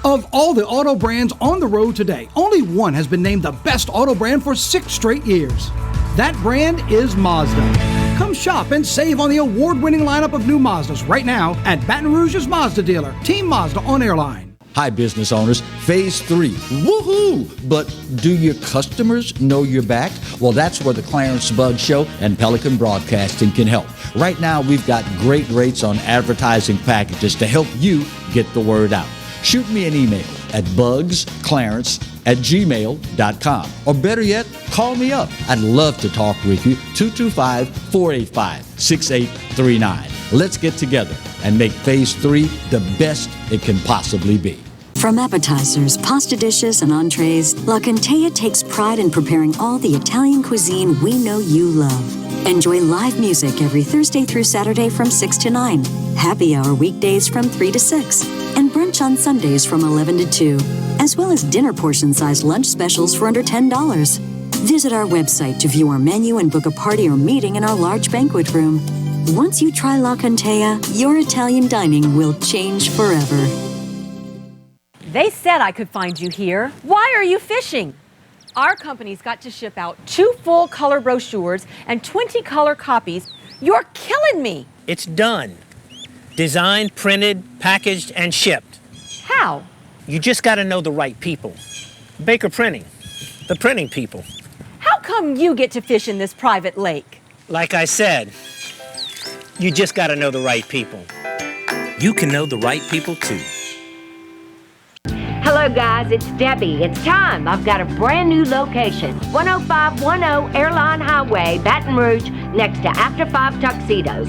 Of all the auto brands on the road today, only one has been named the best auto brand for 6 straight years. That brand is Mazda. Come shop and save on the award-winning lineup of new Mazdas right now at Baton Rouge's Mazda dealer, Team Mazda on Airline. Hi, business owners. Phase 3. Woohoo! But do your customers know you're back? Well, that's where the Clarence Bug Show and Pelican Broadcasting can help. Right now, we've got great rates on advertising packages to help you get the word out. Shoot me an email at bugsclarence@gmail.com. Or better yet, call me up. I'd love to talk with you. 225-485-6839. Let's get together and make Phase 3 the best it can possibly be. From appetizers, pasta dishes, and entrees, La Cantea takes pride in preparing all the Italian cuisine we know you love. Enjoy live music every Thursday through Saturday from 6 to 9, happy hour weekdays from 3 to 6, and brunch on Sundays from 11 to 2, as well as dinner portion-sized lunch specials for under $10. Visit our website to view our menu and book a party or meeting in our large banquet room. Once you try La Cantea, your Italian dining will change forever. They said I could find you here. Why are you fishing? Our company's got to ship out 2 full color brochures and 20 color copies. You're killing me. It's done. Designed, printed, packaged, and shipped. How? You just got to know the right people. Baker Printing, the printing people. How come you get to fish in this private lake? Like I said, you just got to know the right people. You can know the right people too. Hello guys, it's Debbie. It's time. I've got a brand new location. 10510 Airline Highway, Baton Rouge, next to After 5 Tuxedos.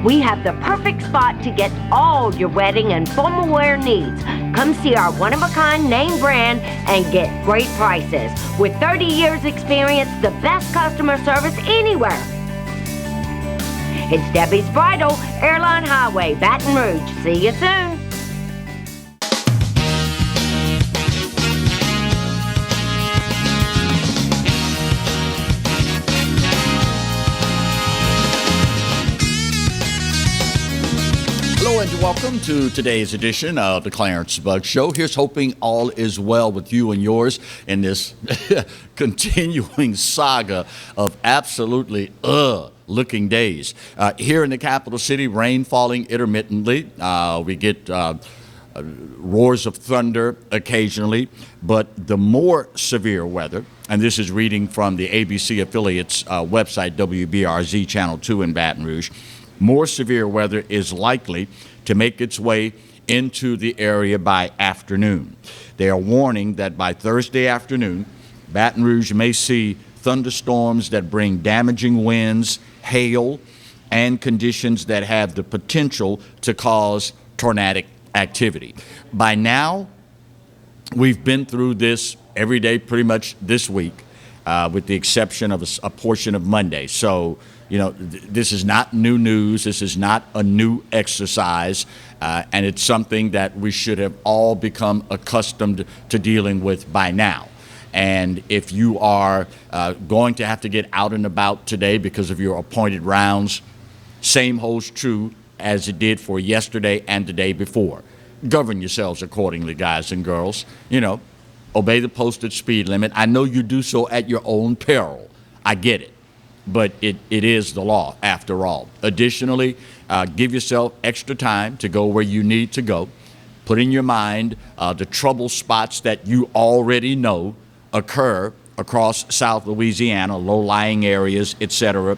We have the perfect spot to get all your wedding and formal wear needs. Come see our one-of-a-kind name brand and get great prices. With 30 years experience, the best customer service anywhere. It's Debbie's Bridal, Airline Highway, Baton Rouge. See you soon. Hello and welcome to today's edition of the Clarence Bug Show. Here's hoping all is well with you and yours in this continuing saga of absolutely looking days. Here in the capital city, rain falling intermittently. We get roars of thunder occasionally, but the more severe weather, and this is reading from the ABC affiliate's website, WBRZ Channel 2 in Baton Rouge, more severe weather is likely to make its way into the area by afternoon. They are warning that by Thursday afternoon, Baton Rouge may see thunderstorms that bring damaging winds, hail, and conditions that have the potential to cause tornadic activity. By now, we've been through this every day pretty much this week, with the exception of a portion of Monday. So, you know, this is not new news. This is not a new exercise, and it's something that we should have all become accustomed to dealing with by now. And if you are going to have to get out and about today because of your appointed rounds, same holds true as it did for yesterday and the day before. Govern yourselves accordingly, guys and girls. You know, obey the posted speed limit. I know you do so at your own peril. I get it. But it is the law, after all. Additionally, give yourself extra time to go where you need to go. Put in your mind the trouble spots that you already know occur across South Louisiana, low-lying areas, et cetera,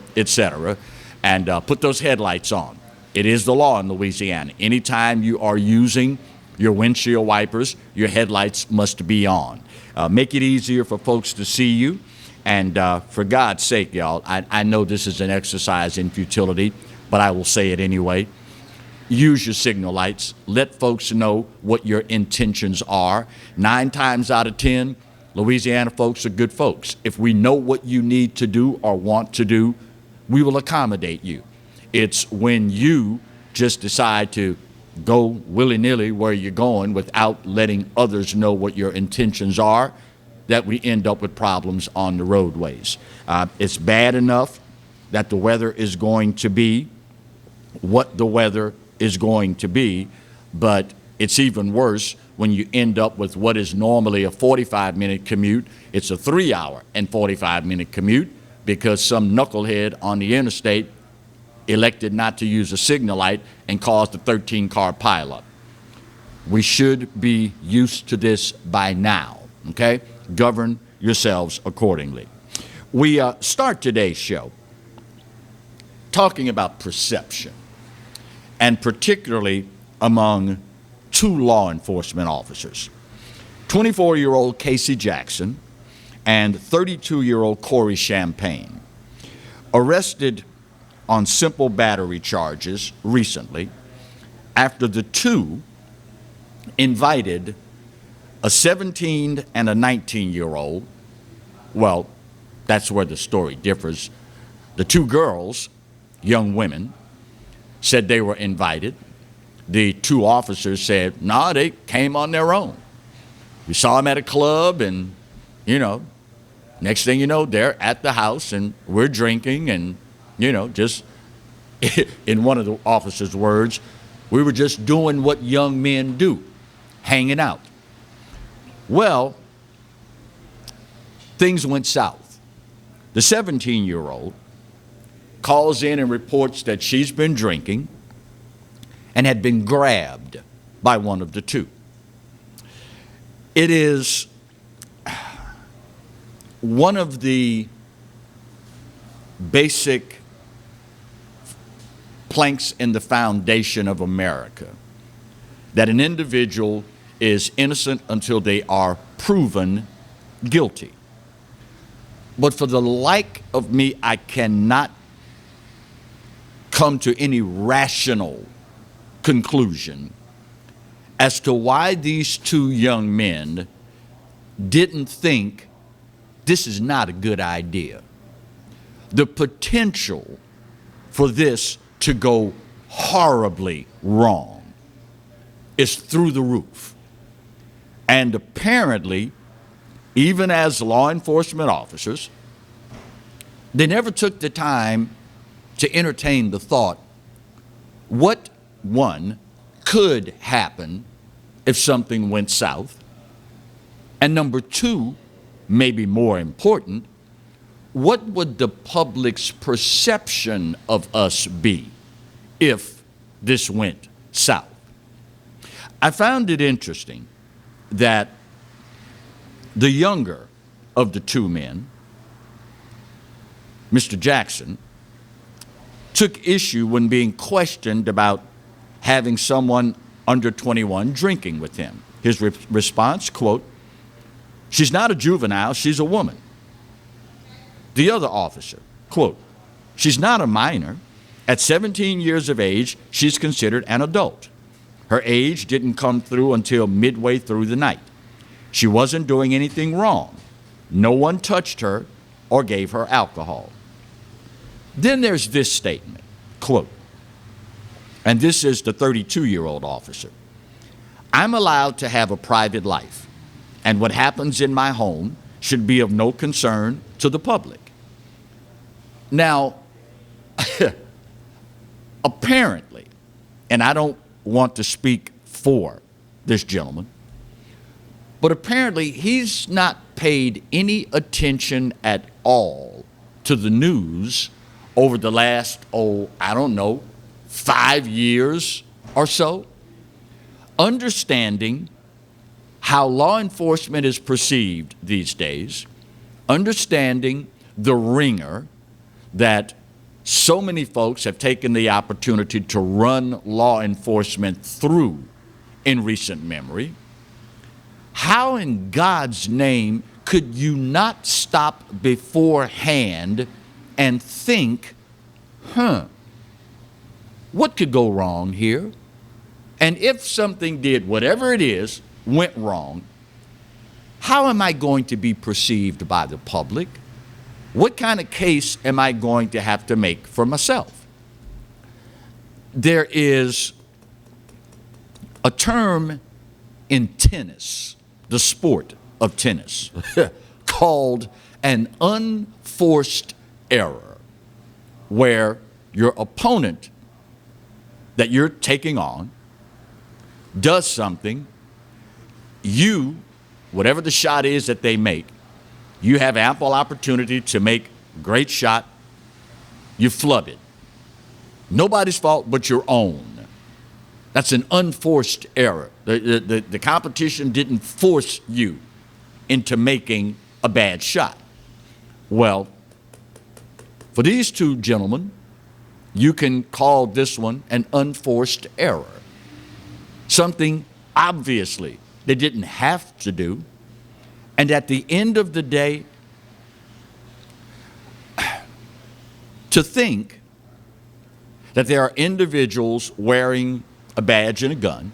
and put those headlights on. It is the law in Louisiana. Anytime you are using your windshield wipers, your headlights must be on. Make it easier for folks to see you. And for God's sake, y'all, I know this is an exercise in futility, but I will say it anyway. Use your signal lights. Let folks know what your intentions are. 9 times out of 10, Louisiana folks are good folks. If we know what you need to do or want to do, we will accommodate you. It's when you just decide to go willy-nilly where you're going without letting others know what your intentions are that we end up with problems on the roadways. It's bad enough that the weather is going to be what the weather is going to be, but It's even worse when you end up with what is normally a 45-minute commute. It's a 3-hour and 45-minute commute because some knucklehead on the interstate elected not to use a signal light and caused a 13-car pileup. We should be used to this by now, okay? Govern yourselves accordingly. We start today's show talking about perception, and particularly among two law enforcement officers, 24-year-old Casey Jackson and 32-year-old Corey Champagne, arrested on simple battery charges recently after the two invited a 17 and a 19-year-old. Well, that's where the story differs. The two girls, young women, said they were invited. The two officers said, nah, they came on their own. We saw them at a club, and, next thing you know, they're at the house, and we're drinking, and, just in one of the officers' words, we were just doing what young men do, hanging out. Well, things went south. The 17-year-old calls in and reports that she's been drinking and had been grabbed by one of the two. It is one of the basic planks in the foundation of America that an individual is innocent until they are proven guilty. But for the like of me, I cannot come to any rational conclusion as to why these two young men didn't think this is not a good idea. The potential for this to go horribly wrong is through the roof. And apparently, even as law enforcement officers, they never took the time to entertain the thought, what, one, could happen if something went south? And number two, maybe more important, what would the public's perception of us be if this went south? I found it interesting that the younger of the two men, Mr. Jackson, took issue when being questioned about having someone under 21 drinking with him. His response, quote, "She's not a juvenile, she's a woman." The other officer, quote, "She's not a minor. At 17 years of age, she's considered an adult. Her age didn't come through until midway through the night. She wasn't doing anything wrong. No one touched her or gave her alcohol." Then there's this statement, quote, and this is the 32-year-old officer, "I'm allowed to have a private life, and what happens in my home should be of no concern to the public." Now, apparently, and I don't want to speak for this gentleman, but apparently he's not paid any attention at all to the news over the last, 5 years or so, understanding how law enforcement is perceived these days, understanding the ringer that so many folks have taken the opportunity to run law enforcement through in recent memory. How in God's name could you not stop beforehand and think, what could go wrong here? And if something did, whatever it is, went wrong, how am I going to be perceived by the public? What kind of case am I going to have to make for myself? There is a term in tennis, the sport of tennis, called an unforced error, where your opponent that you're taking on does something, you, whatever the shot is that they make, you have ample opportunity to make a great shot. You flub it. Nobody's fault but your own. That's an unforced error. The competition didn't force you into making a bad shot. Well, for these two gentlemen, you can call this one an unforced error. Something obviously they didn't have to do. And at the end of the day, to think that there are individuals wearing a badge and a gun,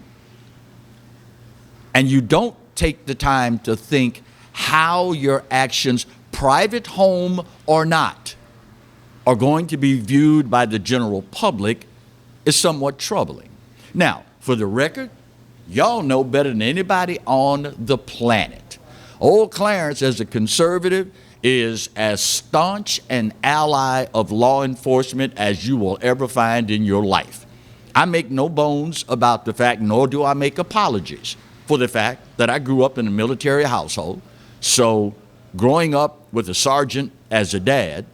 and you don't take the time to think how your actions, private home or not, are going to be viewed by the general public is somewhat troubling. Now, for the record, y'all know better than anybody on the planet. Old Clarence, as a conservative, is as staunch an ally of law enforcement as you will ever find in your life. I make no bones about the fact, nor do I make apologies for the fact that I grew up in a military household. So growing up with a sergeant as a dad,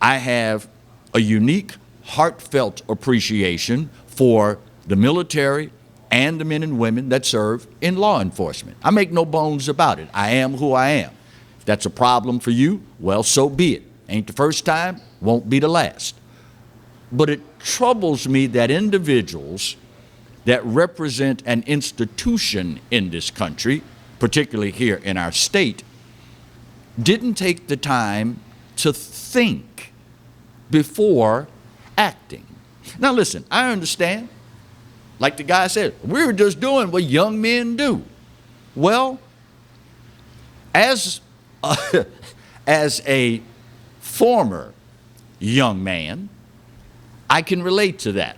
I have a unique, heartfelt appreciation for the military and the men and women that serve in law enforcement. I make no bones about it. I am who I am. If that's a problem for you, well, so be it. Ain't the first time, won't be the last. But it troubles me that individuals that represent an institution in this country, particularly here in our state, didn't take the time to think before acting. Now listen, I understand, like the guy said, we were just doing what young men do. Well, as a former young man, I can relate to that.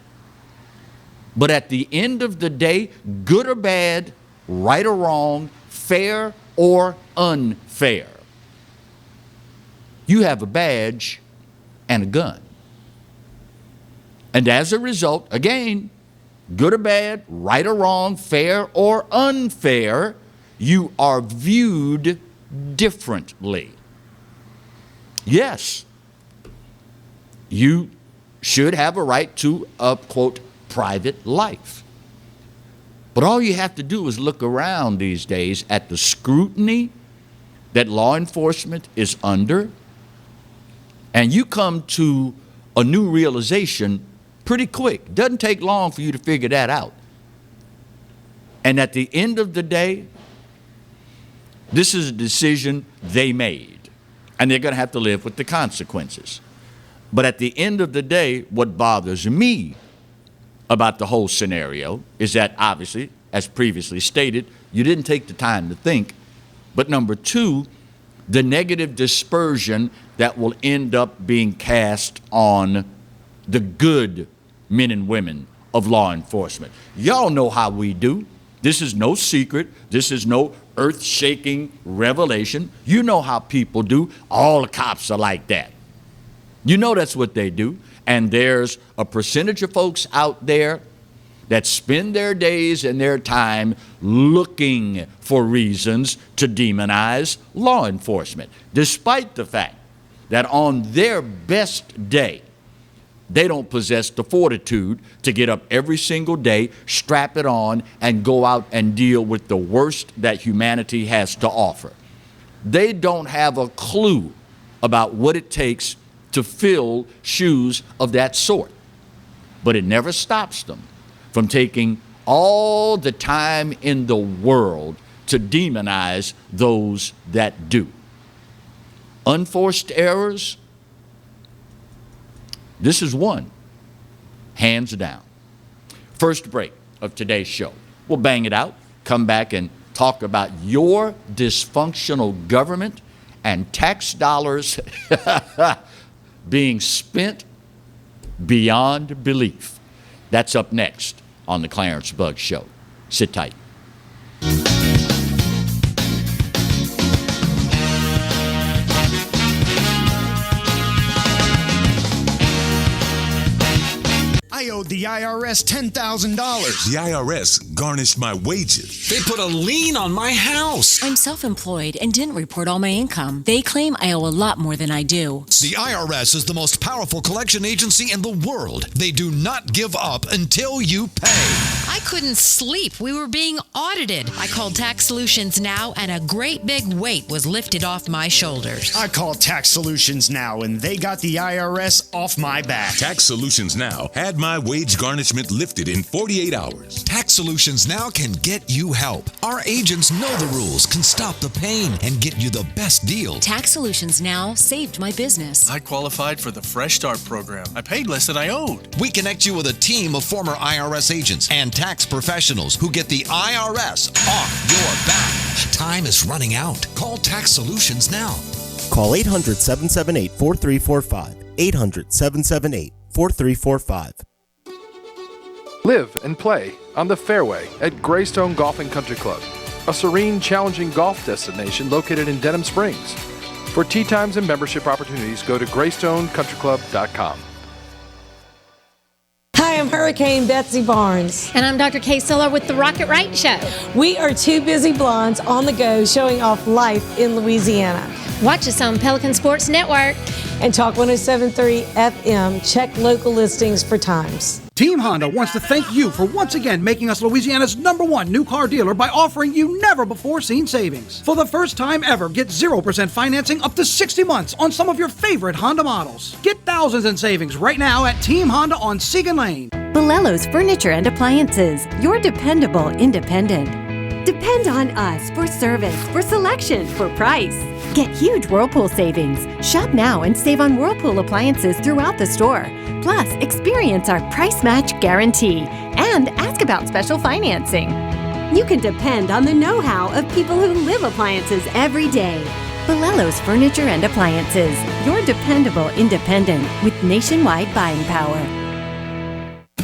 But at the end of the day, good or bad, right or wrong, fair or unfair, you have a badge and a gun. And as a result, again, good or bad, right or wrong, fair or unfair, you are viewed differently. Yes, you should have a right to a, quote, private life. But all you have to do is look around these days at the scrutiny that law enforcement is under, and you come to a new realization pretty quick. Doesn't take long for you to figure that out. And at the end of the day, this is a decision they made, and they're going to have to live with the consequences. But at the end of the day, what bothers me about the whole scenario is that obviously, as previously stated, you didn't take the time to think. But number two, the negative dispersion that will end up being cast on the good men and women of law enforcement. Y'all know how we do. This is no secret. This is no earth-shaking revelation. You know how people do. All the cops are like that. You know that's what they do. And there's a percentage of folks out there that spend their days and their time looking for reasons to demonize law enforcement, despite the fact that on their best day, they don't possess the fortitude to get up every single day, strap it on, and go out and deal with the worst that humanity has to offer. They don't have a clue about what it takes to fill shoes of that sort. But it never stops them from taking all the time in the world to demonize those that do. Unforced errors, this is one, hands down. First break of today's show. We'll bang it out, come back and talk about your dysfunctional government and tax dollars being spent beyond belief. That's up next on the Clarence Bugg Show. Sit tight. I owe the IRS $10,000. The IRS garnished my wages. They put a lien on my house. I'm self-employed and didn't report all my income. They claim I owe a lot more than I do. The IRS is the most powerful collection agency in the world. They do not give up until you pay. I couldn't sleep. We were being audited. I called Tax Solutions Now, and a great big weight was lifted off my shoulders. I called Tax Solutions Now, and they got the IRS off my back. Tax Solutions Now had my wage garnishment lifted in 48 hours. Tax Solutions Now can get you help. Our agents know the rules, can stop the pain, and get you the best deal. Tax Solutions Now saved my business. I qualified for the Fresh Start program. I paid less than I owed. We connect you with a team of former IRS agents and tax professionals who get the IRS off your back. Time is running out. Call Tax Solutions now. Call 800-778-4345. 800-778-4345. Live and play on the fairway at Greystone Golf and Country Club, a serene, challenging golf destination located in Denham Springs. For tee times and membership opportunities, go to GreystoneCountryClub.com. Hi, I'm Hurricane Betsy Barnes. And I'm Dr. Kay Siller with The Rocket Right Show. We are two busy blondes on the go showing off life in Louisiana. Watch us on Pelican Sports Network. And Talk 107.3 FM. Check local listings for times. Team Honda wants to thank you for once again making us Louisiana's #1 new car dealer by offering you never-before-seen savings. For the first time ever, get 0% financing up to 60 months on some of your favorite Honda models. Get thousands in savings right now at Team Honda on Siegen Lane. Bellello's Furniture and Appliances, your dependable independent. Depend on us for service, for selection, for price. Get huge Whirlpool savings. Shop now and save on Whirlpool appliances throughout the store. Plus, experience our price match guarantee and ask about special financing. You can depend on the know-how of people who live appliances every day. Bellello's Furniture and Appliances, your dependable independent with nationwide buying power.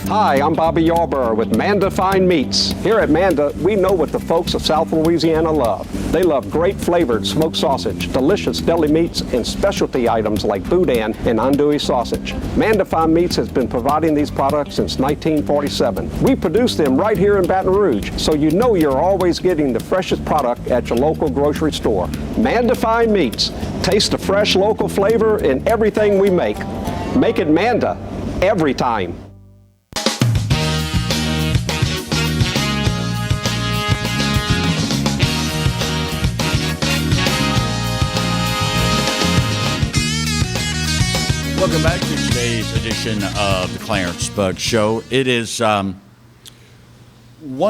Hi, I'm Bobby Yarborough with Manda Fine Meats. Here at Manda, we know what the folks of South Louisiana love. They love great flavored smoked sausage, delicious deli meats, and specialty items like boudin and andouille sausage. Manda Fine Meats has been providing these products since 1947. We produce them right here in Baton Rouge, so you know you're always getting the freshest product at your local grocery store. Manda Fine Meats. Taste the fresh local flavor in everything we make. Make it Manda every time. Welcome back to today's edition of the Clarence Bug Show. It is one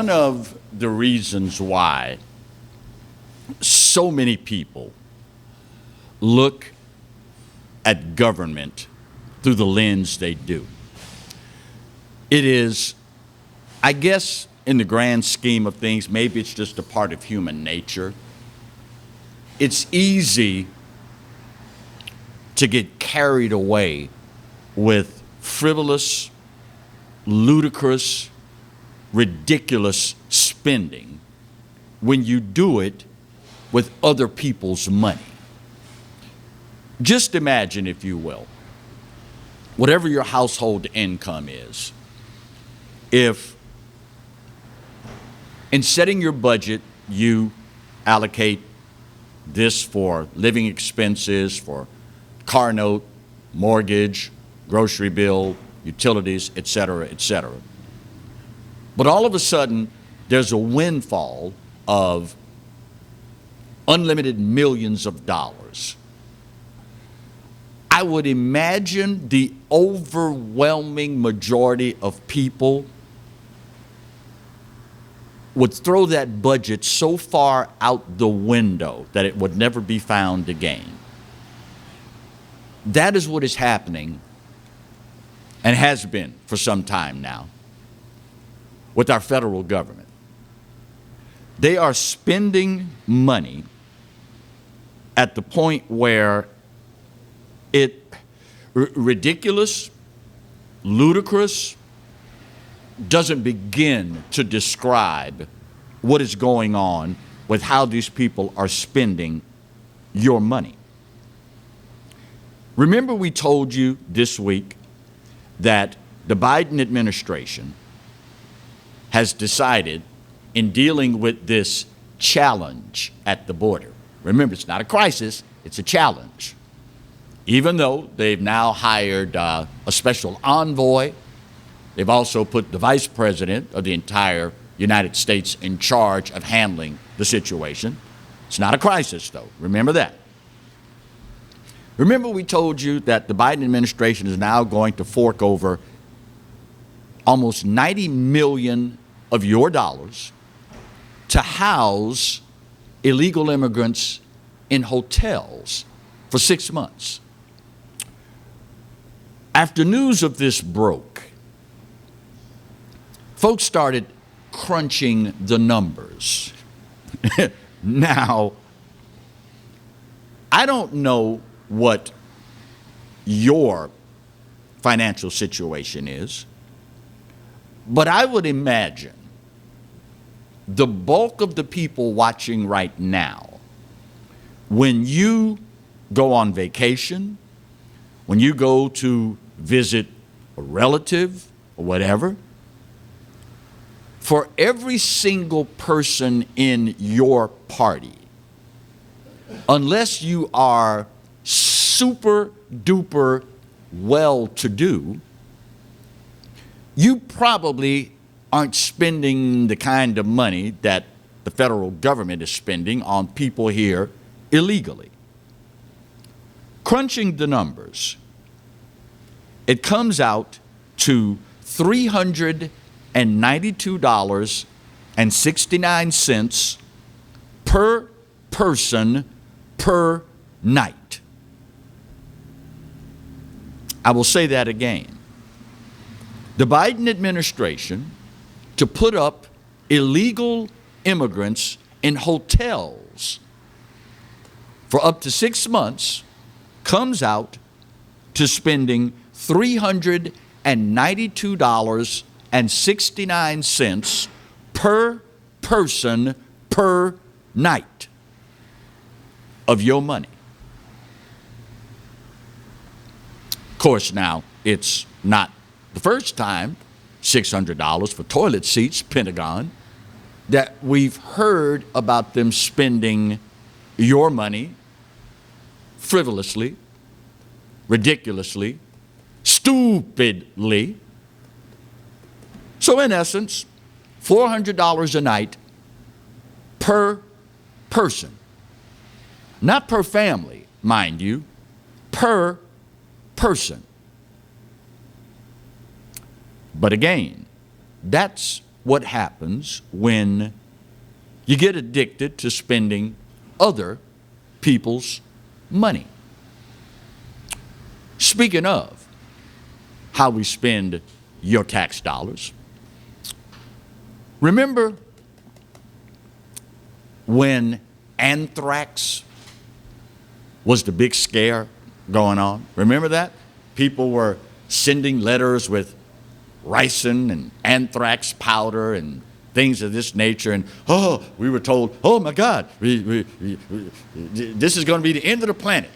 of the reasons why so many people look at government through the lens they do. It is, I guess, in the grand scheme of things, maybe it's just a part of human nature. It's easy to get carried away with frivolous, ludicrous, ridiculous spending when you do it with other people's money. Just imagine, if you will, whatever your household income is, if in setting your budget you allocate this for living expenses, for car note, mortgage, grocery bill, utilities, etc., etc. But all of a sudden, there's a windfall of unlimited millions of dollars. I would imagine the overwhelming majority of people would throw that budget so far out the window that it would never be found again. That is what is happening and has been for some time now with our federal government. They are spending money at the point where ridiculous, ludicrous, doesn't begin to describe what is going on with how these people are spending your money. Remember we told you this week that the Biden administration has decided in dealing with this challenge at the border. Remember, it's not a crisis, it's a challenge. Even though they've now hired a special envoy, they've also put the vice president of the entire United States in charge of handling the situation. It's not a crisis, though. Remember that. Remember we told you that the Biden administration is now going to fork over almost 90 million of your dollars to house illegal immigrants in hotels for 6 months. After news of this broke, folks started crunching the numbers. Now, I don't know what your financial situation is, but I would imagine the bulk of the people watching right now, when you go on vacation, when you go to visit a relative or whatever, for every single person in your party, unless you are super duper well-to-do, you probably aren't spending the kind of money that the federal government is spending on people here illegally. Crunching the numbers, it comes out to $392.69 per person per night. I will say that again. The Biden administration, to put up illegal immigrants in hotels for up to 6 months, comes out to spending $392.69 per person per night of your money. Of course, now, it's not the first time, $600 for toilet seats, Pentagon, that we've heard about them spending your money frivolously, ridiculously, stupidly. So in essence, $400 a night per person. Not per family, mind you, per person. But again, that's what happens when you get addicted to spending other people's money. Speaking of how we spend your tax dollars, remember when anthrax was the big scare going on? Remember that? People were sending letters with ricin and anthrax powder and things of this nature, and we were told, oh my God, this is going to be the end of the planet.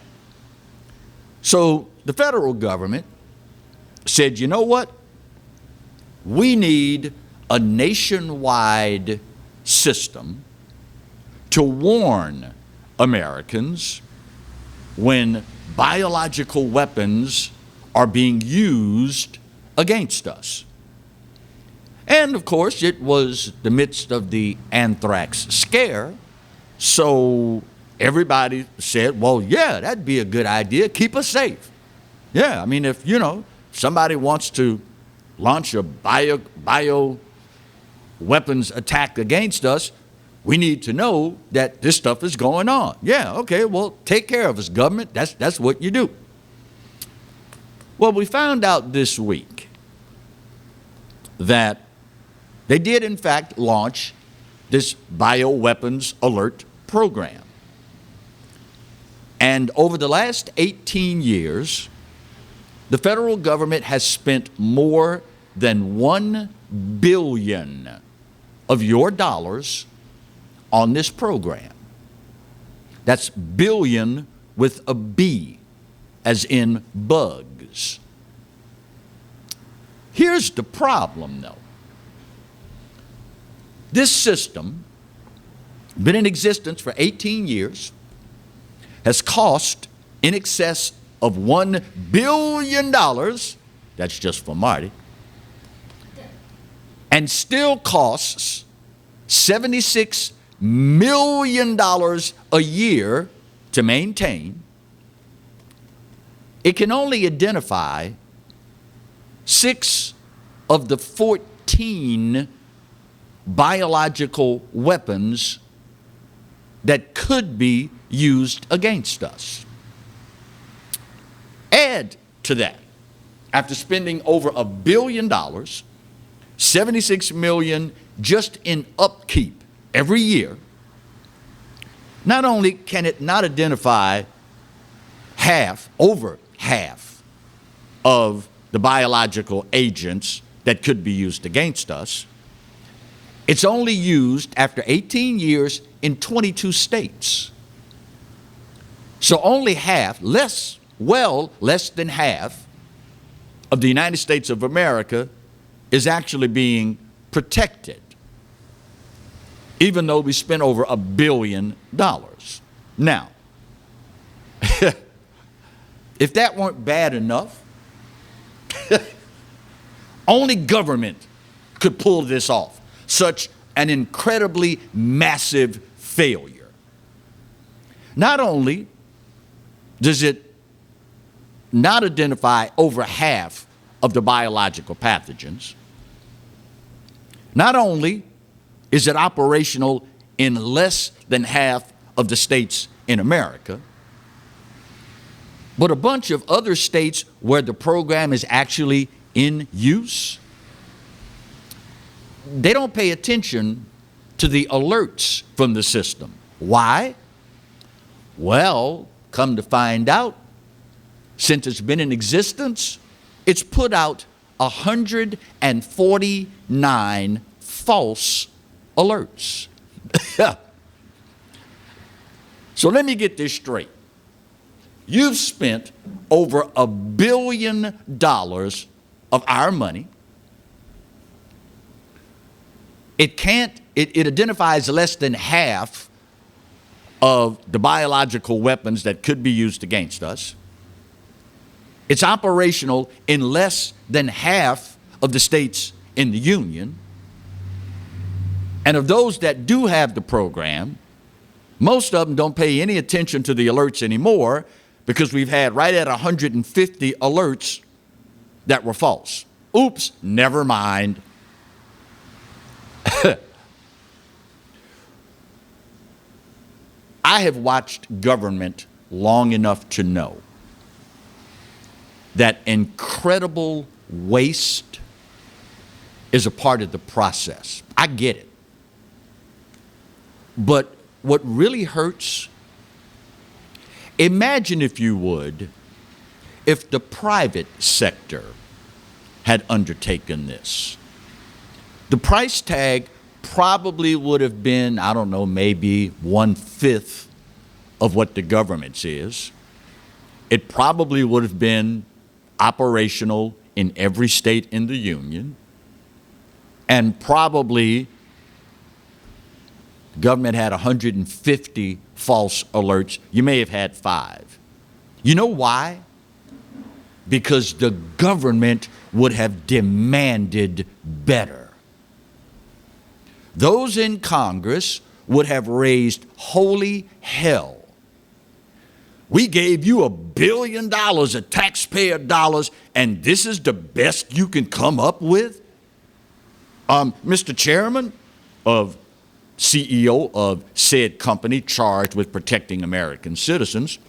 So the federal government said, you know what? We need a nationwide system to warn Americans when biological weapons are being used against us. And of course, it was the midst of the anthrax scare, so everybody said, well, yeah, that'd be a good idea. Keep us safe. Yeah, I mean, if, somebody wants to launch a bio weapons attack against us, we need to know that this stuff is going on. Yeah, okay, well, take care of us, government. That's what you do. Well, we found out this week that they did, in fact, launch this bioweapons alert program. And over the last 18 years, the federal government has spent more than $1 billion of your dollars on this program. That's billion with a B, as in bugs. Here's the problem, though. This system, been in existence for 18 years, has cost in excess of $1 billion. That's just for Marty. And still costs $76 million a year to maintain. It can only identify 6 of the 14 biological weapons that could be used against us. Add to that, after spending over $1 billion, $76 million just in upkeep every year, not only can it not identify over half of the biological agents that could be used against us, it's only used after 18 years in 22 states. So only half, less than half of the United States of America is actually being protected, even though we spent over $1 billion. Now, if that weren't bad enough, only government could pull this off. Such an incredibly massive failure. Not only does it not identify over half of the biological pathogens, not only is it operational in less than half of the states in America, but a bunch of other states where the program is actually in use, they don't pay attention to the alerts from the system. Why? Well, come to find out, since it's been in existence, it's put out 149 false alerts. So let me get this straight. You've spent over $1 billion of our money. It identifies less than half of the biological weapons that could be used against us. It's operational in less than half of the states in the Union. And of those that do have the program, most of them don't pay any attention to the alerts anymore, because we've had right at 150 alerts that were false. Oops, never mind. I have watched government long enough to know that incredible waste is a part of the process. I get it. But what really hurts, imagine, if you would, if the private sector had undertaken this. The price tag probably would have been, I don't know, maybe 1/5 of what the government's is. It probably would have been operational in every state in the Union. And probably the government had 150 false alerts. You may have had 5. You know why? Because the government would have demanded better. Those in Congress would have raised holy hell. We gave you $1 billion of taxpayer dollars, and this is the best you can come up with? Mr. Chairman CEO of said company charged with protecting American citizens,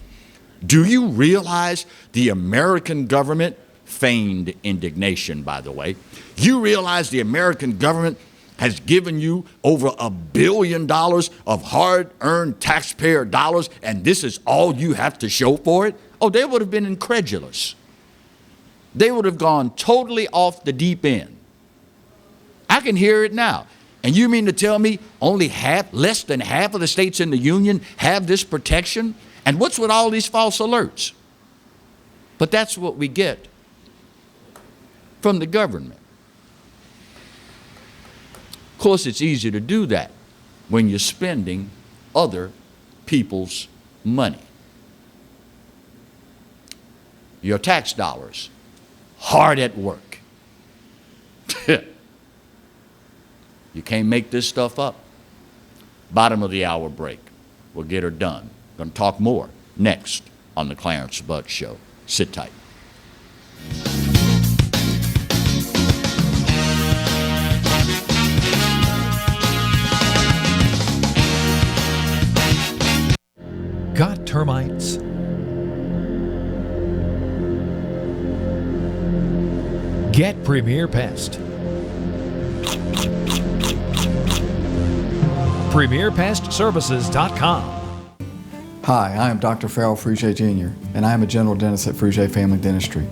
do you realize the American government, feigned indignation, by the way, you realize the American government has given you over $1 billion of hard-earned taxpayer dollars, and this is all you have to show for it? Oh, they would have been incredulous. They would have gone totally off the deep end. I can hear it now. And you mean to tell me only less than half of the states in the Union have this protection? And what's with all these false alerts? But that's what we get from the government. Of course, it's easy to do that when you're spending other people's money. Your tax dollars hard at work. You can't make this stuff up. Bottom of the hour break. We'll get her done. Going to talk more next on the Clarence Bud Show. Sit tight. Got termites? Get Premier Pest. PremierPestServices.com. Hi, I am Dr. Farrell Frugier Jr., and I am a general dentist at Frugier Family Dentistry.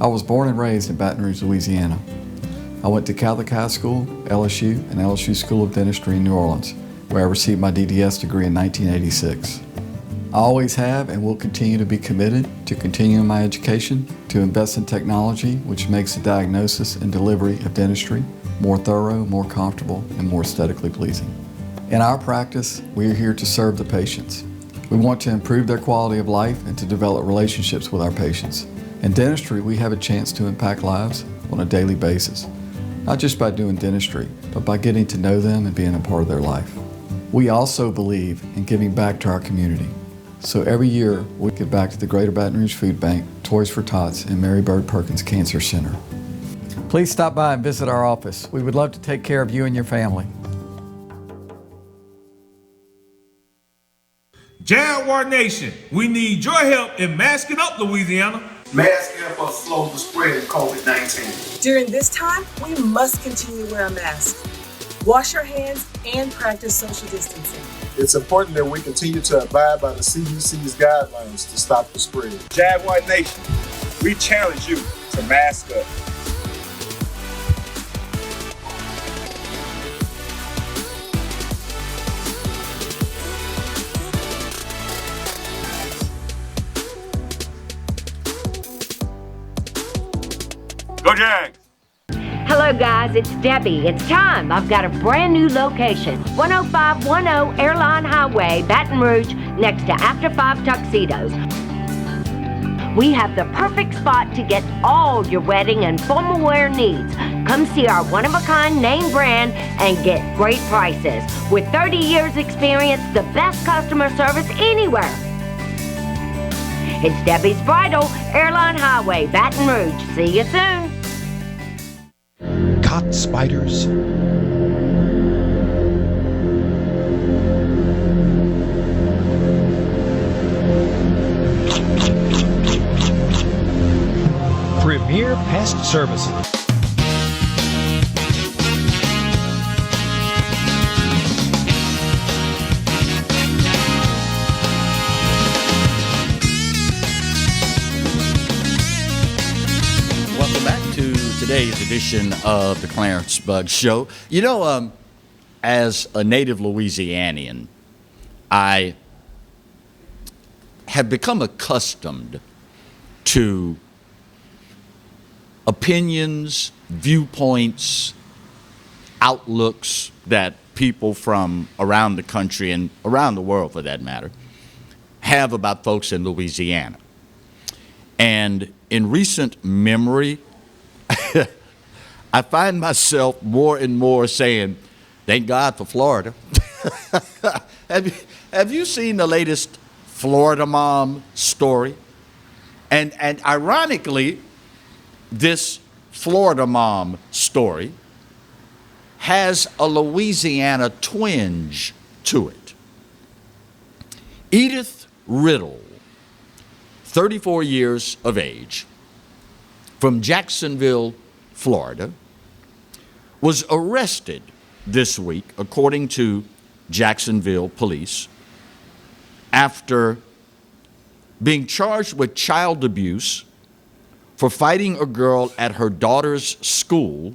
I was born and raised in Baton Rouge, Louisiana. I went to Catholic High School, LSU, and LSU School of Dentistry in New Orleans, where I received my DDS degree in 1986. I always have and will continue to be committed to continuing my education, to invest in technology which makes the diagnosis and delivery of dentistry more thorough, more comfortable, and more aesthetically pleasing. In our practice, we are here to serve the patients. We want to improve their quality of life and to develop relationships with our patients. In dentistry, we have a chance to impact lives on a daily basis, not just by doing dentistry, but by getting to know them and being a part of their life. We also believe in giving back to our community. So every year, we give back to the Greater Baton Rouge Food Bank, Toys for Tots, and Mary Bird Perkins Cancer Center. Please stop by and visit our office. We would love to take care of you and your family. Jaguar Nation, we need your help in masking up Louisiana. Masks help us slow the spread of COVID-19. During this time, we must continue to wear a mask, wash our hands, and practice social distancing. It's important that we continue to abide by the CDC's guidelines to stop the spread. Jaguar Nation, we challenge you to mask up. Go Jags! Hello guys, it's Debbie. It's time. I've got a brand new location. 10510 Airline Highway, Baton Rouge, next to After 5 Tuxedos. We have the perfect spot to get all your wedding and formal wear needs. Come see our one-of-a-kind name brand and get great prices. With 30 years experience, the best customer service anywhere. It's Debbie's Bridal, Airline Highway, Baton Rouge. See you soon. Caught spiders? Premier Pest Services. Welcome back to today's edition of the Clarence Bud Show. You know, as a native Louisianian, I have become accustomed to opinions, viewpoints, outlooks that people from around the country and around the world, for that matter, have about folks in Louisiana. And in recent memory, I find myself more and more saying, thank God for Florida. Have you seen the latest Florida mom story? And ironically, this Florida mom story has a Louisiana twinge to it. Edith Riddle, 34 years of age, from Jacksonville, Florida, was arrested this week, according to Jacksonville police, after being charged with child abuse for fighting a girl at her daughter's school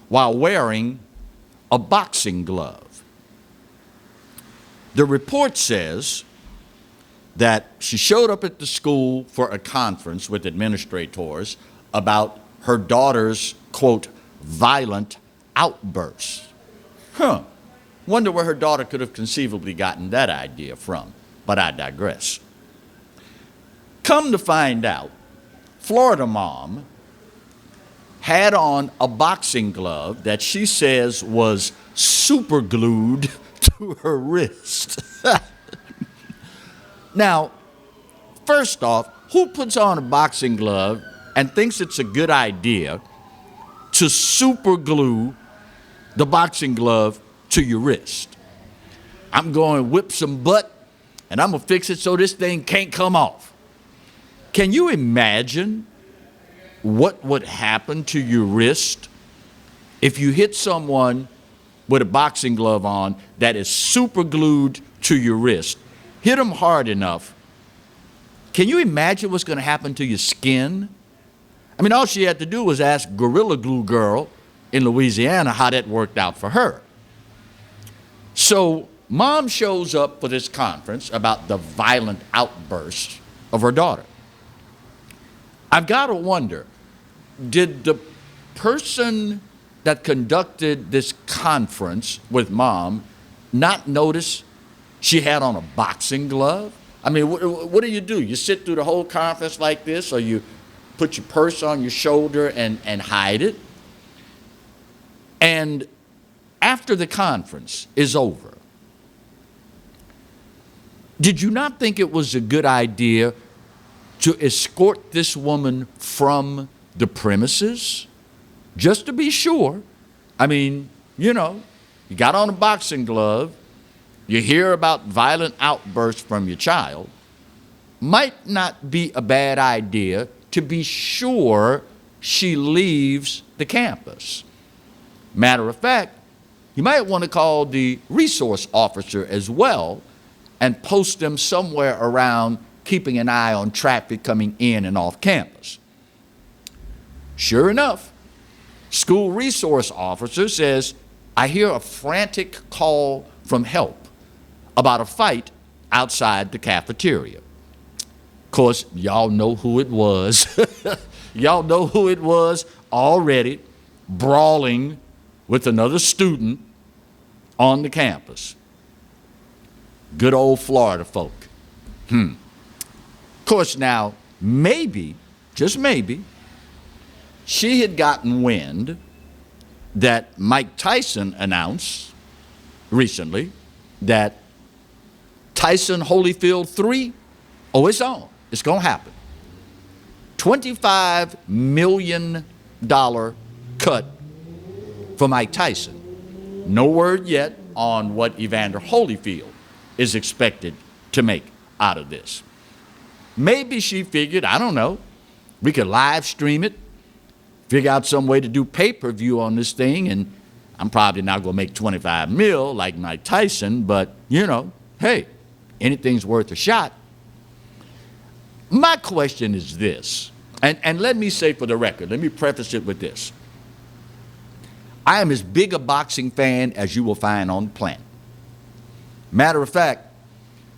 while wearing a boxing glove. The report says that she showed up at the school for a conference with administrators about her daughter's, quote, violent outbursts. Wonder where her daughter could have conceivably gotten that idea from, but I digress. Come to find out, Florida mom had on a boxing glove that she says was super glued to her wrist. Now, first off, who puts on a boxing glove and thinks it's a good idea to super glue the boxing glove to your wrist? I'm going to whip some butt and I'm going to fix it so this thing can't come off. Can you imagine what would happen to your wrist if you hit someone with a boxing glove on that is super glued to your wrist? Hit them hard enough. Can you imagine what's going to happen to your skin? I mean, all she had to do was ask Gorilla Glue Girl in Louisiana how that worked out for her. So mom shows up for this conference about the violent outbursts of her daughter. I've got to wonder, did the person that conducted this conference with mom not notice she had on a boxing glove? I mean, what do? You sit through the whole conference like this, or you put your purse on your shoulder and hide it? And after the conference is over, did you not think it was a good idea to escort this woman from the premises? Just to be sure. I mean, you got on a boxing glove, you hear about violent outbursts from your child. Might not be a bad idea to be sure she leaves the campus. Matter of fact, you might want to call the resource officer as well and post them somewhere around, keeping an eye on traffic coming in and off campus. Sure enough, school resource officer says, I hear a frantic call from help about a fight outside the cafeteria. Of course, y'all know who it was. Y'all know who it was already, brawling with another student on the campus. Good old Florida folk. Of course, now, maybe, just maybe, she had gotten wind that Mike Tyson announced recently that Tyson Holyfield 3, it's on. It's going to happen. $25 million cut for Mike Tyson. No word yet on what Evander Holyfield is expected to make out of this. Maybe she figured, I don't know, we could live stream it, figure out some way to do pay-per-view on this thing, and I'm probably not going to make 25 mil like Mike Tyson, but, hey, anything's worth a shot. My question is this, and let me say for the record, let me preface it with this. I am as big a boxing fan as you will find on the planet. Matter of fact,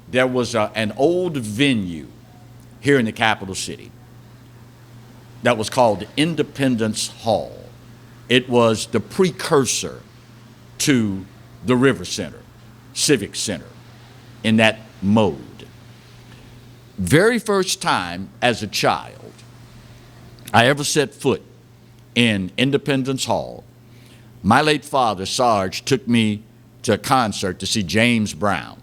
there was an old venue here in the capital city that was called Independence Hall. It was the precursor to the River Center, Civic Center, in that mode. Very first time as a child I ever set foot in Independence Hall, my late father, Sarge, took me to a concert to see James Brown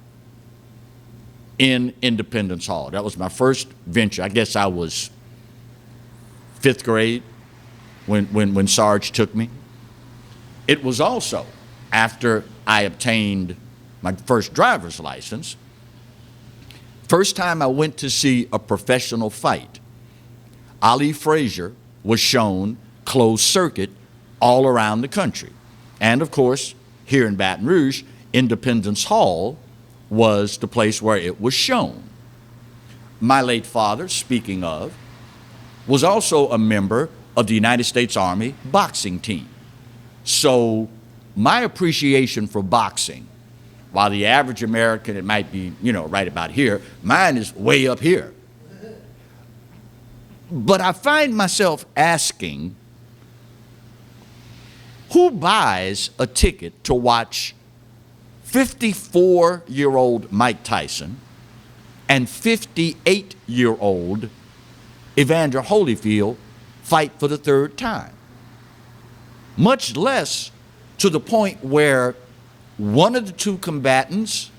in Independence Hall. That was my first venture. I guess I was 5th grade when Sarge took me. It was also after I obtained my first driver's license. First time I went to see a professional fight. Ali Frazier was shown closed circuit all around the country. And of course, here in Baton Rouge, Independence Hall was the place where it was shown. My late father, speaking of, was also a member of the United States Army boxing team. So my appreciation for boxing, while the average American, it might be, right about here, mine is way up here. But I find myself asking Who buys a ticket to watch 54-year-old Mike Tyson and 58-year-old Evander Holyfield fight for the third time? Much less to the point where one of the two combatants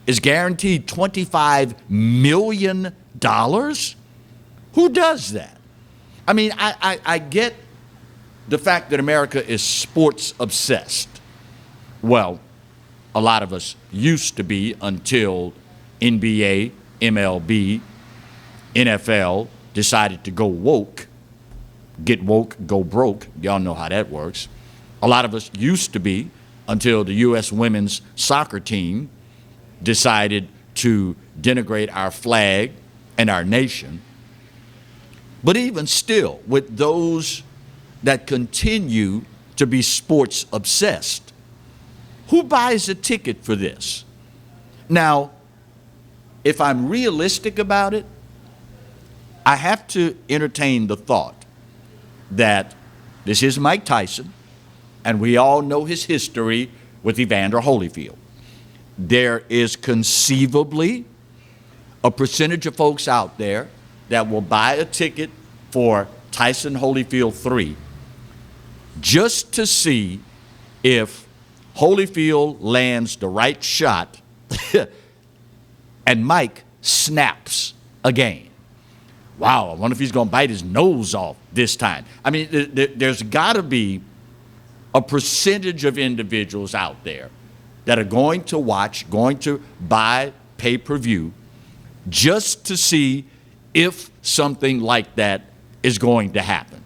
is guaranteed $25 million? Who does that? I mean, I get the fact that America is sports obsessed. Well, a lot of us used to be until NBA, MLB, NFL decided to go woke. Get woke, go broke. Y'all know how that works. A lot of us used to be until the U.S. women's soccer team decided to denigrate our flag and our nation. But even still, with those that continue to be sports obsessed, who buys a ticket for this? Now, if I'm realistic about it, I have to entertain the thought that this is Mike Tyson, and we all know his history with Evander Holyfield. There is conceivably a percentage of folks out there that will buy a ticket for Tyson Holyfield 3 just to see if Holyfield lands the right shot and Mike snaps again. Wow, I wonder if he's going to bite his nose off this time. I mean, there's got to be a percentage of individuals out there that are going to watch, going to buy pay-per-view just to see if something like that is going to happen.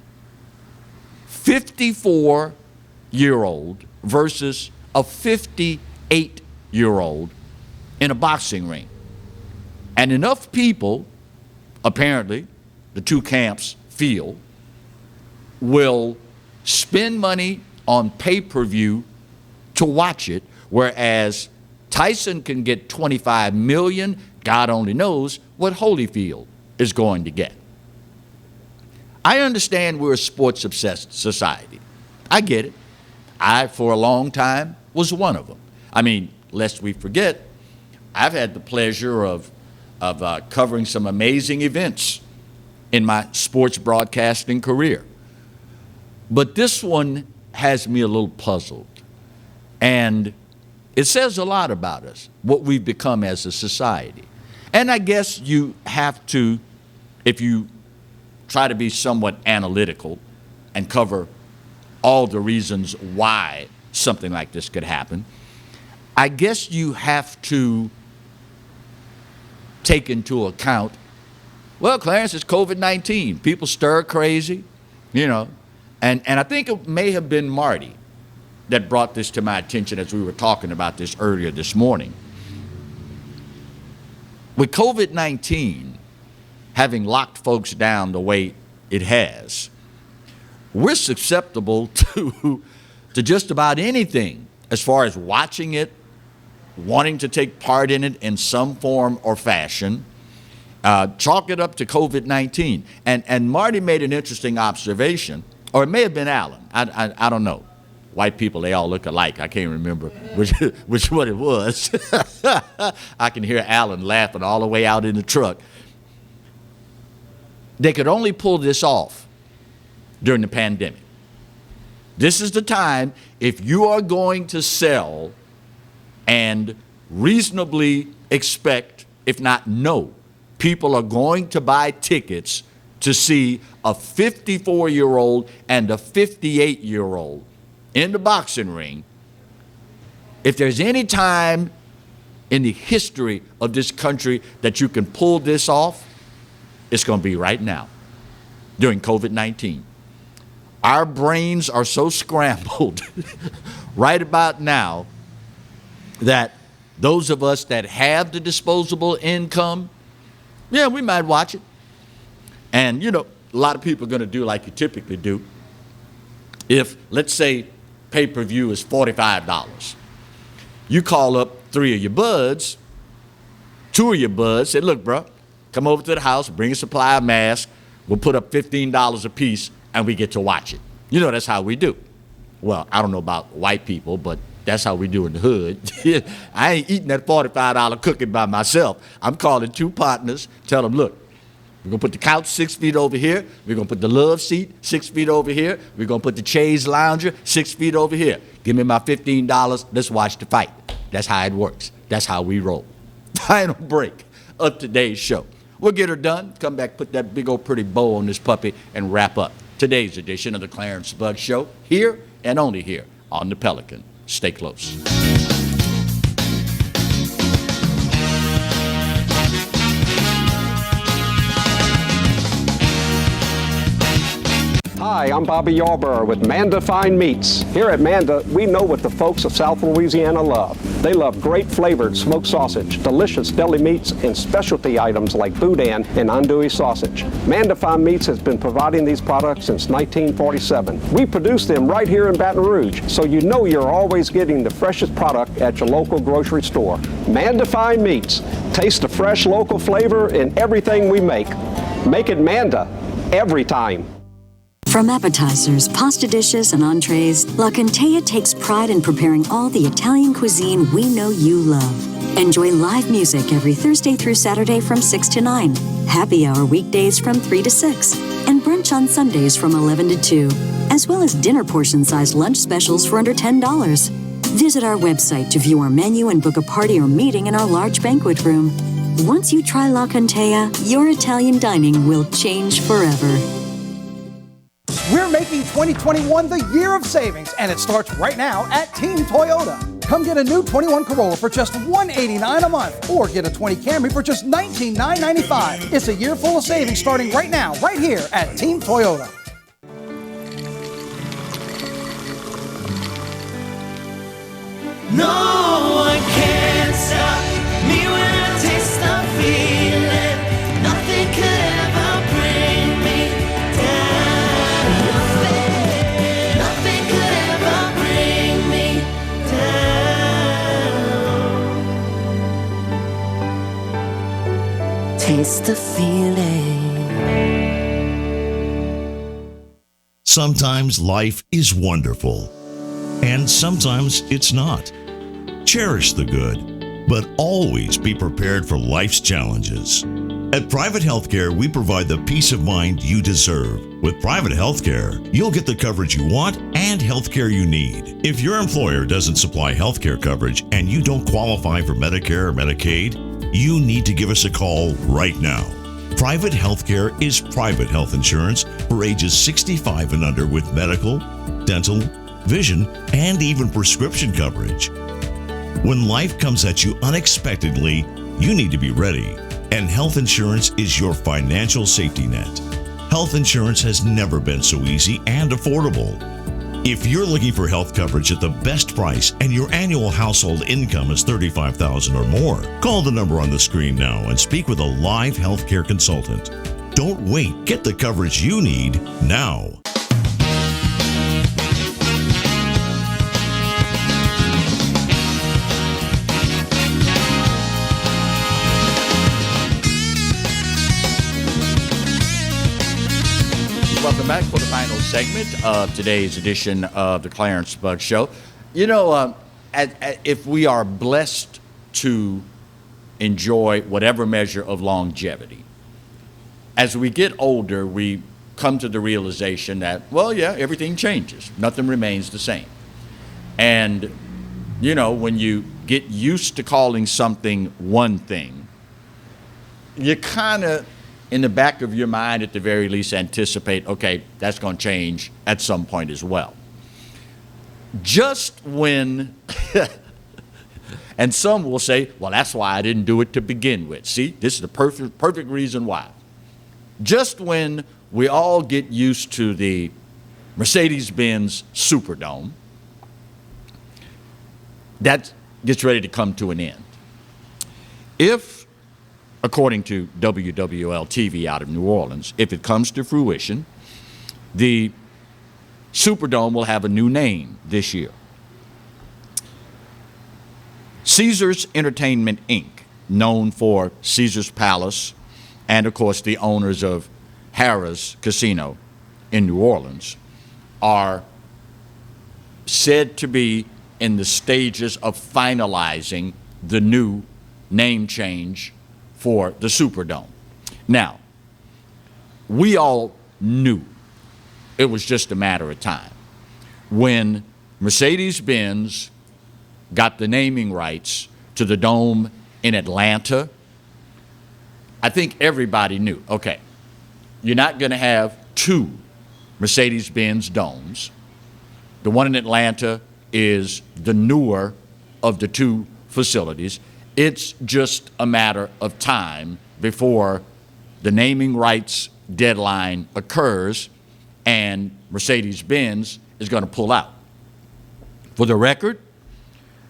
54-year-old versus a 58-year-old in a boxing ring. And enough people, apparently, the two camps feel, will spend money on pay-per-view to watch it, whereas Tyson can get $25 million. God only knows what Holyfield is going to get. I understand we're a sports-obsessed society. I get it. I, for a long time, was one of them. I mean, lest we forget, I've had the pleasure of covering some amazing events in my sports broadcasting career. But this one has me a little puzzled. And it says a lot about us, what we've become as a society. And I guess you have to, if you try to be somewhat analytical and cover all the reasons why something like this could happen, I guess you have to take into account, well, Clarence, it's COVID-19. People stir crazy, you know. And I think it may have been Marty that brought this to my attention as we were talking about this earlier this morning. With COVID-19 having locked folks down the way it has, we're susceptible to just about anything as far as watching it, wanting to take part in it in some form or fashion. Chalk it up to COVID-19. And Marty made an interesting observation, or it may have been Alan. I don't know. White people, they all look alike. I can't remember which one it was. I can hear Alan laughing all the way out in the truck. They could only pull this off during the pandemic. This is the time, if you are going to sell and reasonably expect, if not know, people are going to buy tickets to see a 54-year-old and a 58-year-old in the boxing ring. If there's any time in the history of this country that you can pull this off, it's going to be right now, during COVID-19. Our brains are so scrambled right about now that those of us that have the disposable income, yeah, we might watch it. And, you know, a lot of people are going to do like you typically do. If, let's say, pay-per-view is $45, you call up 3 of your buds, 2 of your buds, say, look, bro, come over to the house, bring a supply of masks, we'll put up $15 a piece, and we get to watch it. You know, that's how we do. Well, I don't know about white people, but that's how we do in the hood. I ain't eating that $45 cookie by myself. I'm calling 2 partners, tell them, look, we're going to put the couch 6 feet over here. We're going to put the love seat 6 feet over here. We're going to put the chaise lounger 6 feet over here. Give me my $15. Let's watch the fight. That's how it works. That's how we roll. Final break of today's show. We'll get her done, come back, put that big old pretty bow on this puppy, and wrap up today's edition of the Clarence Bugg Show, here and only here on the Pelican. Stay close. Hi, I'm Bobby Yarborough with Manda Fine Meats. Here at Manda, we know what the folks of South Louisiana love. They love great flavored smoked sausage, delicious deli meats, and specialty items like boudin and andouille sausage. Manda Fine Meats has been providing these products since 1947. We produce them right here in Baton Rouge, so you know you're always getting the freshest product at your local grocery store. Manda Fine Meats. Taste the fresh local flavor in everything we make. Make it Manda every time. From appetizers, pasta dishes, and entrees, La Contea takes pride in preparing all the Italian cuisine we know you love. Enjoy live music every Thursday through Saturday from 6 to 9, happy hour weekdays from 3 to 6, and brunch on Sundays from 11 to 2, as well as dinner portion-sized lunch specials for under $10. Visit our website to view our menu and book a party or meeting in our large banquet room. Once you try La Contea, your Italian dining will change forever. We're making 2021 the year of savings, and it starts right now at Team Toyota. Come get a new 21 Corolla for just $189 a month, or get a 20 Camry for just $19,995. It's a year full of savings starting right now, right here at Team Toyota. No one can stop me when I taste the feeling. Nothing could ever bring me down. Nothing could ever bring me down. Taste the feeling. Sometimes life is wonderful, and sometimes it's not. Cherish the good, but always be prepared for life's challenges. At Private Healthcare, we provide the peace of mind you deserve. With Private Healthcare, you'll get the coverage you want and healthcare you need. If your employer doesn't supply healthcare coverage and you don't qualify for Medicare or Medicaid, you need to give us a call right now. Private Healthcare is private health insurance for ages 65 and under with medical, dental, vision, and even prescription coverage. When life comes at you unexpectedly, you need to be ready, and health insurance is your financial safety net. Health insurance has never been so easy and affordable. If you're looking for health coverage at the best price and your annual household income is $35,000 or more, call the number on the screen now and speak with a live healthcare consultant. Don't wait. Get the coverage you need now. Welcome back for the final segment of today's edition of the Clarence Bugg Show. You know, if we are blessed to enjoy whatever measure of longevity, as we get older, we come to the realization that, well, yeah, everything changes. Nothing remains the same. And, you know, when you get used to calling something one thing, you kind of, in the back of your mind, at the very least, anticipate, okay, that's going to change at some point as well. Just when, and some will say, well, that's why I didn't do it to begin with. See, this is the perfect reason why. Just when we all get used to the Mercedes-Benz Superdome, that gets ready to come to an end. If, according to WWL-TV out of New Orleans, if it comes to fruition, the Superdome will have a new name this year. Caesars Entertainment, Inc., known for Caesar's Palace and, of course, the owners of Harrah's Casino in New Orleans, are said to be in the stages of finalizing the new name change for the Superdome. Now, we all knew it was just a matter of time. When Mercedes-Benz got the naming rights to the dome in Atlanta, I think everybody knew, okay, you're not going to have two Mercedes-Benz domes. The one in Atlanta is the newer of the two facilities. It's just a matter of time before the naming rights deadline occurs and Mercedes-Benz is going to pull out. For the record,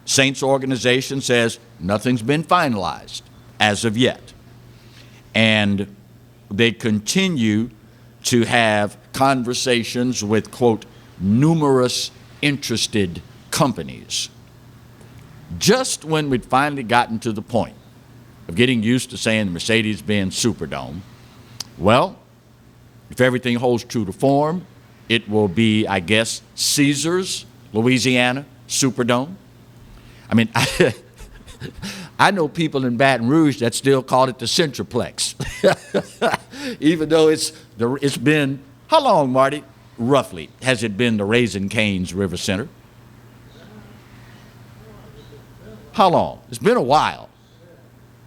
Saints organization says nothing's been finalized as of yet. And they continue to have conversations with, quote, numerous interested companies. Just when we'd finally gotten to the point of getting used to saying the Mercedes-Benz Superdome, well, if everything holds true to form, it will be, I guess, Caesars, Louisiana Superdome. I mean, I know people in Baton Rouge that still call it the Centroplex, even though it's been, how long, Marty, roughly, has it been the Raising Cane's River Center? How long? It's been a while.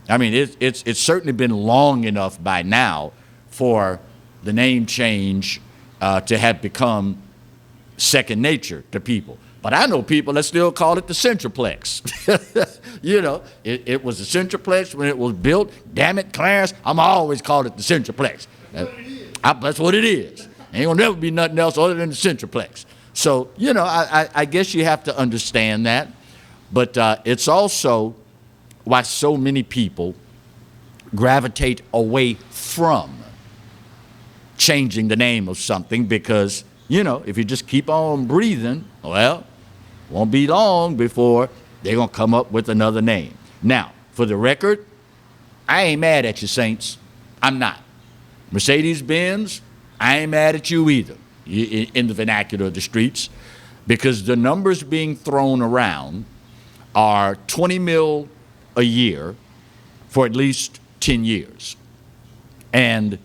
I mean, it's certainly been long enough by now for the name change to have become second nature to people. But I know people that still call it the Centroplex. You know, it was the Centroplex when it was built. Damn it, Clarence, I'm always called it the Centroplex. That's what it is. Ain't gonna never be nothing else other than the Centroplex. So, you know, I guess you have to understand that. But it's also why so many people gravitate away from changing the name of something, because, you know, if you just keep on breathing, well, won't be long before they're going to come up with another name. Now, for the record, I ain't mad at you, Saints. I'm not. Mercedes-Benz, I ain't mad at you either, in the vernacular of the streets, because the numbers being thrown around are 20 mil a year for at least 10 years. And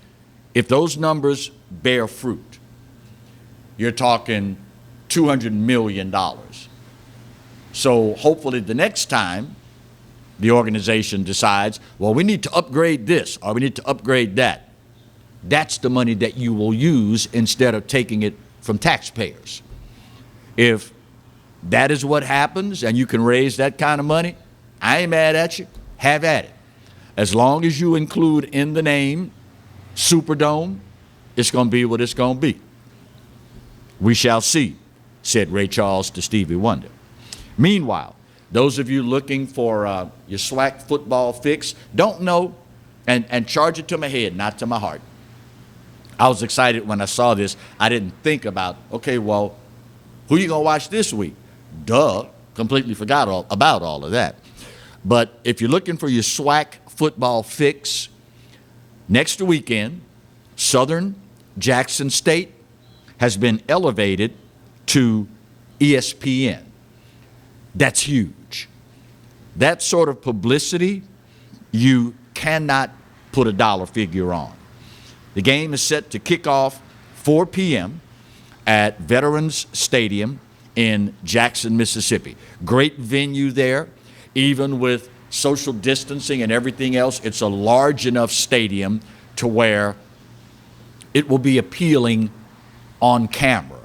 if those numbers bear fruit, you're talking $200 million. So hopefully the next time the organization decides, well, we need to upgrade this or we need to upgrade that, that's the money that you will use instead of taking it from taxpayers. If that is what happens and you can raise that kind of money, I ain't mad at you. Have at it. As long as you include in the name Superdome, it's going to be what it's going to be. We shall see, said Ray Charles to Stevie Wonder. Meanwhile, those of you looking for your SWAC football fix, don't know, and charge it to my head, not to my heart. I was excited when I saw this. I didn't think about, okay, well, who you going to watch this week? Duh, completely forgot about all of that. But if you're looking for your SWAC football fix, next weekend, Southern Jackson State has been elevated to ESPN. That's huge. That sort of publicity, you cannot put a dollar figure on. The game is set to kick off 4 p.m. at Veterans Stadium in Jackson, Mississippi. Great venue there, even with social distancing and everything else. It's a large enough stadium to where it will be appealing on camera.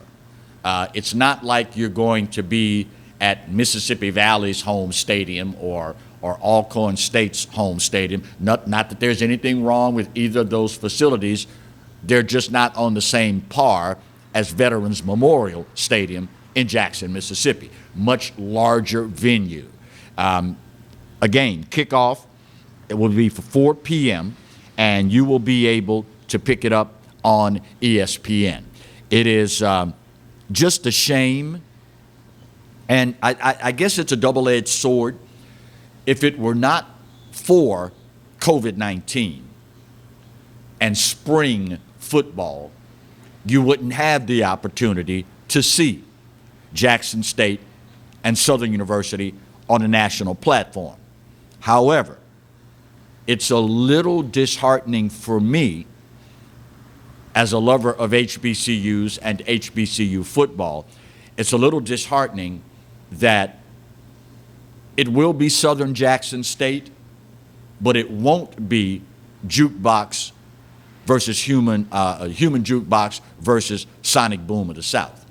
It's not like you're going to be at Mississippi Valley's home stadium or Alcorn State's home stadium. Not that there's anything wrong with either of those facilities. They're just not on the same par as Veterans Memorial Stadium in Jackson, Mississippi. Much larger venue. Again, kickoff, it will be for 4 p.m., and you will be able to pick it up on ESPN. It is just a shame, and I guess it's a double-edged sword. If it were not for COVID-19 and spring football, you wouldn't have the opportunity to see Jackson State, and Southern University on a national platform. However, it's a little disheartening for me as a lover of HBCUs and HBCU football. It's a little disheartening that it will be Southern Jackson State, but it won't be jukebox versus human jukebox versus Sonic Boom of the South.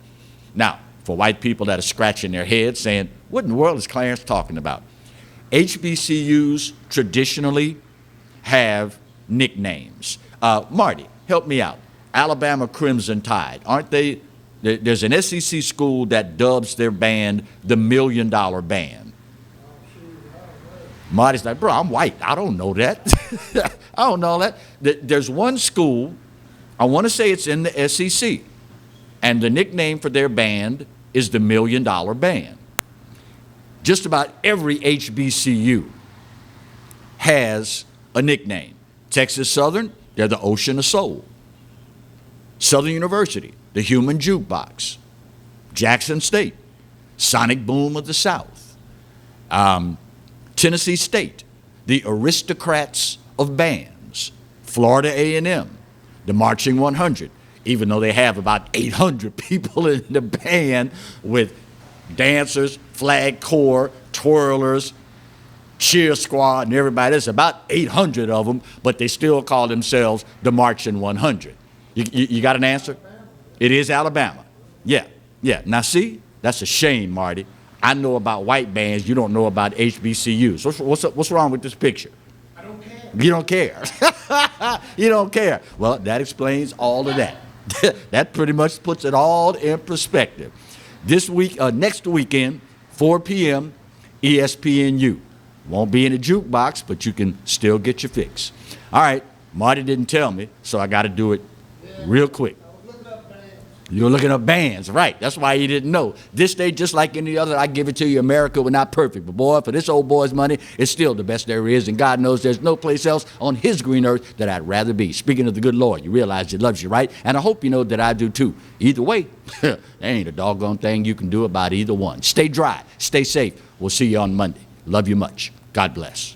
Now, for white people that are scratching their heads saying, what in the world is Clarence talking about? HBCUs traditionally have nicknames. Marty, help me out. Alabama Crimson Tide, aren't they? There's an SEC school that dubs their band the $1 Million Band. Marty's like, bro, I'm white. I don't know that. I don't know that. There's one school, I want to say it's in the SEC, and the nickname for their band is the $1 Million Band. Just about every HBCU has a nickname. Texas Southern, they're the Ocean of Soul. Southern University, the Human Jukebox. Jackson State, Sonic Boom of the South. Tennessee State, the Aristocrats of Bands. Florida A&M, the Marching 100, even though they have about 800 people in the band with dancers, flag corps, twirlers, cheer squad, and everybody. There's about 800 of them, but they still call themselves the Marching 100. You got an answer? It is Alabama. Yeah. Now see, that's a shame, Marty. I know about white bands. You don't know about HBCUs. What's wrong with this picture? I don't care. You don't care. You don't care. Well, that explains all of that. That pretty much puts it all in perspective. Next weekend, 4 p.m., ESPNU. Won't be in the jukebox, but you can still get your fix. All right, Marty didn't tell me, so I got to do it real quick. You're looking up bands, right? That's why you didn't know. This day, just like any other, I give it to you, America, we're not perfect. But boy, for this old boy's money, it's still the best there is. And God knows there's no place else on his green earth that I'd rather be. Speaking of the good Lord, you realize he loves you, right? And I hope you know that I do too. Either way, there ain't a doggone thing you can do about either one. Stay dry, stay safe. We'll see you on Monday. Love you much. God bless.